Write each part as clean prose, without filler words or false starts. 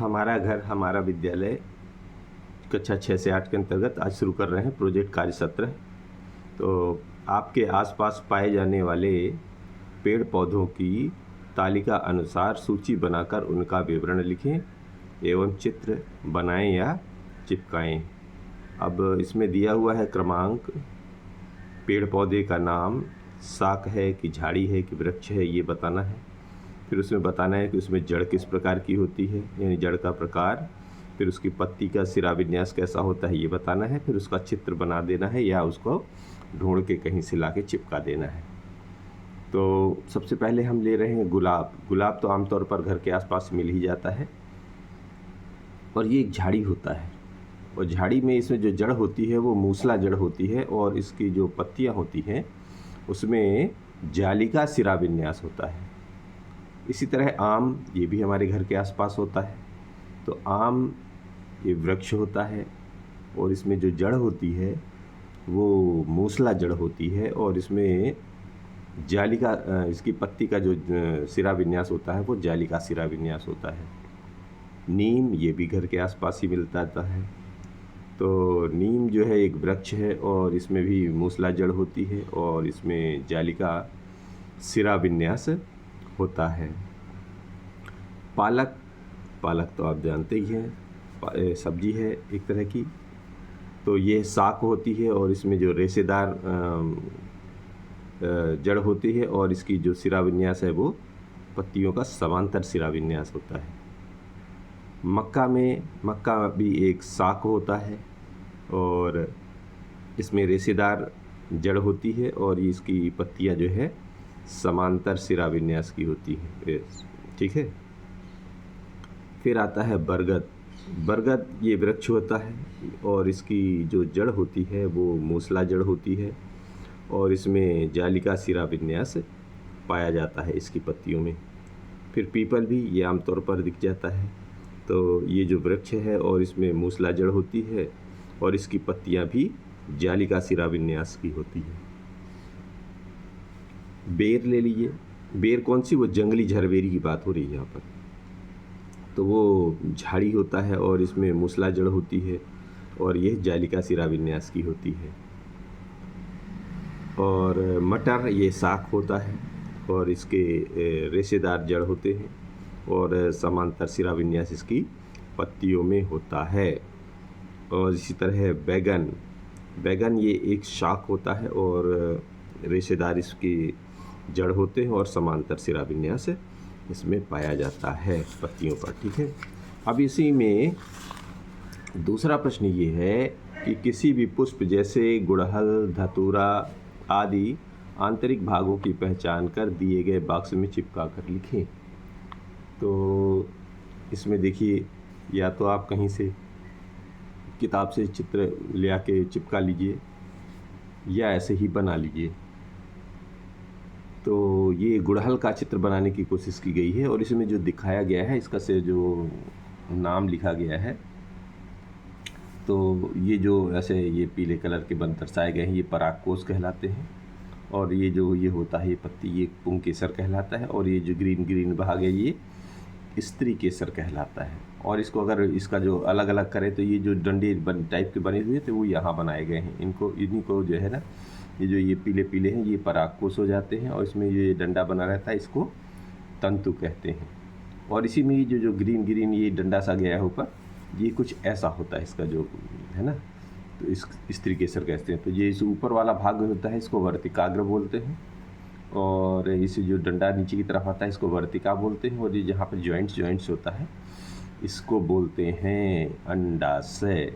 हमारा घर हमारा विद्यालय कक्षा 6 से 8 के अंतर्गत आज शुरू कर रहे हैं प्रोजेक्ट कार्य सत्र। तो आपके आसपास पाए जाने वाले पेड़ पौधों की तालिका अनुसार सूची बनाकर उनका विवरण लिखें एवं चित्र बनाएं या चिपकाएं। अब इसमें दिया हुआ है क्रमांक, पेड़ पौधे का नाम, शाख है कि झाड़ी है कि वृक्ष है, ये बताना है। फिर उसमें बताना है कि उसमें जड़ किस प्रकार की होती है, यानी जड़ का प्रकार। फिर उसकी पत्ती का सिरा विन्यास कैसा होता है, ये बताना है। फिर उसका चित्र बना देना है या उसको ढूंढ के कहीं से ला के चिपका देना है। तो सबसे पहले हम ले रहे हैं गुलाब। गुलाब तो आमतौर पर घर के आसपास मिल ही जाता है और ये एक झाड़ी होता है। और झाड़ी में इसमें जो जड़ होती है वो मूसला जड़ होती है और इसकी जो पत्तियाँ होती हैं उसमें जालिका सिरा विन्यास होता है। इसी तरह आम, ये भी हमारे घर के आसपास होता है। तो आम ये वृक्ष होता है और इसमें जो जड़ होती है वो मूसला जड़ होती है और इसमें जालिका, इसकी पत्ती का जो सिरा विन्यास होता है वो जालिका सिरा विन्यास होता है। नीम, ये भी घर के आसपास ही मिलता है। तो नीम जो है एक वृक्ष है और इसमें भी मूसला जड़ होती है और इसमें जालिका सिरा विन्यास होता है। पालक, पालक तो आप जानते ही हैं, सब्जी है एक तरह की। तो ये शाक होती है और इसमें जो रेशेदार जड़ होती है और इसकी जो सिरा विन्यास है वो पत्तियों का समांतर सिरा विन्यास होता है। मक्का में, मक्का भी एक शाक होता है और इसमें रेशेदार जड़ होती है और इसकी पत्तियां जो है समांतर सिरा विन्यास की होती है। ठीक है। फिर आता है बरगद। बरगद ये वृक्ष होता है और इसकी जो जड़ होती है वो मूसला जड़ होती है और इसमें जालिका सिरा विन्यास पाया जाता है इसकी पत्तियों में। फिर पीपल भी, ये आमतौर पर दिख जाता है। तो ये जो वृक्ष है और इसमें मूसला जड़ होती है और इसकी पत्तियां भी जालिका सिरा विन्यास की होती है। बेर ले लीजिए। बेर कौन सी? वो जंगली झरबेरी की बात हो रही है यहाँ पर। तो वो झाड़ी होता है और इसमें मूसला जड़ होती है और यह जालिका सिरा विन्यास की होती है। और मटर, ये शाक होता है और इसके रेशेदार जड़ होते हैं और समांतर सिरा विन्यास इसकी पत्तियों में होता है। और इसी तरह बैगन, बैगन ये एक शाक होता है और रेशेदार इसकी जड़ होते हैं और समांतर सिरा विन्यास इसमें पाया जाता है पत्तियों पर। ठीक है। अब इसी में दूसरा प्रश्न ये है कि किसी भी पुष्प जैसे गुड़हल, धतूरा आदि आंतरिक भागों की पहचान कर दिए गए बॉक्स में चिपका कर लिखें। तो इसमें देखिए, या तो आप कहीं से किताब से चित्र ले आके चिपका लीजिए या ऐसे ही बना लीजिए। तो ये गुड़हल का चित्र बनाने की कोशिश की गई है और इसमें जो दिखाया गया है, इसका से जो नाम लिखा गया है, तो ये जो ऐसे ये पीले कलर के बन दर्शाए गए हैं ये परागकोश कहलाते हैं। और ये जो ये होता है ये पत्ती, ये पुंकेसर कहलाता है। और ये जो ग्रीन ग्रीन भाग है ये स्त्री केसर कहलाता है। और इसको अगर इसका जो अलग अलग करें तो ये जो डंडे टाइप के बने हुए थे वो यहाँ बनाए गए हैं। इन्हीं को जो है ना, ये जो ये पीले पीले हैं ये परागकोश हो जाते हैं और इसमें ये डंडा बना रहता है, इसको तंतु कहते हैं। और इसी में ये जो ग्रीन ग्रीन ये डंडा सा गया है ऊपर, ये कुछ ऐसा होता है इसका जो है ना, तो इस स्त्री केसर कहते हैं। तो ये इस ऊपर वाला भाग होता है इसको वर्तिकाग्र बोलते हैं और इसे जो डंडा नीचे की तरफ आता है इसको वर्तिका बोलते हैं। और ये जहाँ पर जॉइंट्स होता है इसको बोलते हैं अंडाशय।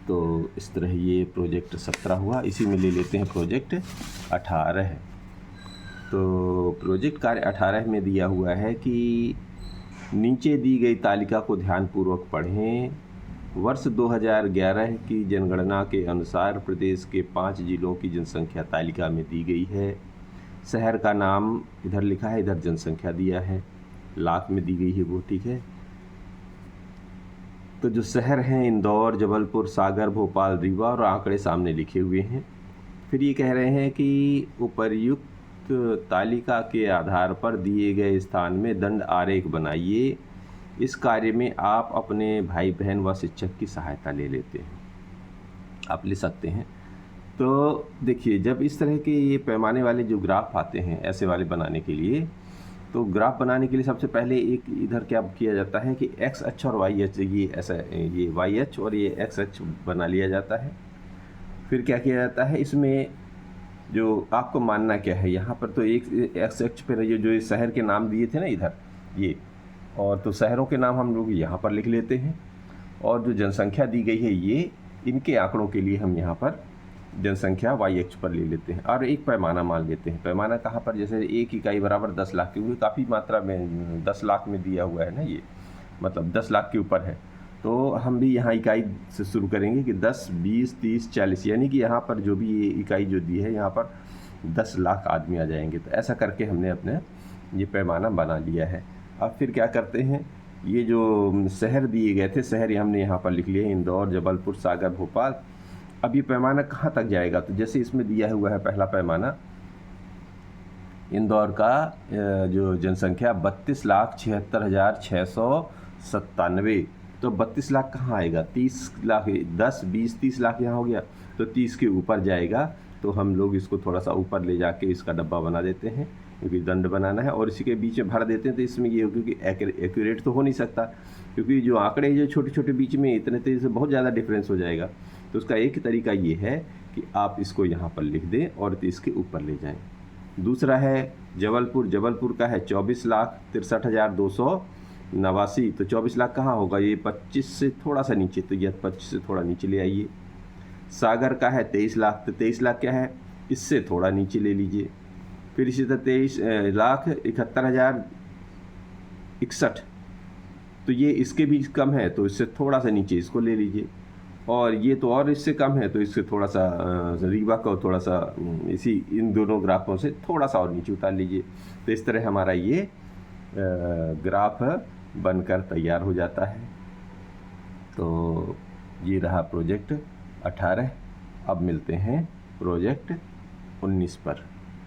तो इस तरह ये प्रोजेक्ट 17 हुआ। इसी में ले लेते हैं प्रोजेक्ट 18। तो प्रोजेक्ट कार्य 18 में दिया हुआ है कि नीचे दी गई तालिका को ध्यानपूर्वक पढ़ें। वर्ष 2011 की जनगणना के अनुसार प्रदेश के 5 जिलों की जनसंख्या तालिका में दी गई है। शहर का नाम इधर लिखा है, इधर जनसंख्या दिया है, लाख में दी गई है वो। ठीक है। तो जो शहर हैं इंदौर, जबलपुर, सागर, भोपाल, रीवा और आंकड़े सामने लिखे हुए हैं। फिर ये कह रहे हैं कि उपर्युक्त तालिका के आधार पर दिए गए स्थान में दंड आरेख बनाइए इस कार्य में आप अपने भाई बहन व शिक्षक की सहायता ले लेते हैं, आप ले सकते हैं। तो देखिए, जब इस तरह के ये पैमाने वाले जो ग्राफ आते हैं ऐसे वाले बनाने के लिए, तो ग्राफ बनाने के लिए सबसे पहले एक इधर क्या किया जाता है कि एक्स अक्ष और वाई अक्ष, ये ऐसा ये वाई अक्ष और ये एक्स अक्ष बना लिया जाता है। फिर क्या किया जाता है, इसमें जो आपको मानना क्या है, यहाँ पर तो एक एक्स अक्ष पर जो शहर के नाम दिए थे ना इधर ये, और तो शहरों के नाम हम लोग यहाँ पर लिख लेते हैं, और जो जनसंख्या दी गई है ये, इनके आंकड़ों के लिए हम यहाँ पर जनसंख्या वाई अक्ष पर ले लेते हैं और एक पैमाना मान लेते हैं। पैमाना कहाँ पर, जैसे एक इकाई बराबर 10 लाख, क्योंकि काफ़ी मात्रा में 10 लाख में दिया हुआ है ना ये, मतलब 10 लाख के ऊपर है। तो हम भी यहाँ इकाई से शुरू करेंगे कि 10, 20, 30, 40, यानी कि यहाँ पर जो भी ये इकाई जो दी है यहाँ पर 10 लाख आदमी आ जाएंगे। तो ऐसा करके हमने अपने ये पैमाना बना लिया है। अब फिर क्या करते हैं, ये जो शहर दिए गए थे, शहर हमने यहाँ पर लिख लिए, इंदौर, जबलपुर, सागर, भोपाल। अब ये पैमाना कहाँ तक जाएगा, तो जैसे इसमें दिया हुआ है पहला पैमाना, इंदौर का जो जनसंख्या 32,76,697, तो 32 लाख कहाँ आएगा, 30 लाख, 10, 20, 30 लाख यहाँ हो गया, तो 30 के ऊपर जाएगा। तो हम लोग इसको थोड़ा सा ऊपर ले जाके इसका डब्बा बना देते हैं, क्योंकि दंड बनाना है, और इसी के बीच में भर देते हैं। तो इसमें ये, क्योंकि एक्यूरेट तो हो नहीं सकता, क्योंकि जो आंकड़े जो छोटे छोटे बीच में इतने तेज़ी से बहुत ज़्यादा डिफरेंस हो जाएगा। तो उसका एक तरीका ये है कि आप इसको यहाँ पर लिख दें और इसके ऊपर ले जाएं। दूसरा है जबलपुर, जबलपुर का है 24,63,289, तो 24 लाख कहाँ होगा, ये 25 से थोड़ा सा नीचे, तो यह 25 से थोड़ा नीचे ले आइए। सागर का है 23 लाख, तो 23 लाख क्या है, इससे थोड़ा नीचे ले लीजिए। फिर इसी तरह 23,71,061, तो ये इसके भी कम है, तो इससे थोड़ा सा नीचे इसको ले लीजिए। और ये तो और इससे कम है, तो इससे थोड़ा सा रीवा को थोड़ा सा इसी इन दोनों ग्राफों से थोड़ा सा और नीचे उतार लीजिए। तो इस तरह हमारा ये ग्राफ बनकर तैयार हो जाता है। तो ये रहा प्रोजेक्ट 18। अब मिलते हैं प्रोजेक्ट 19 पर।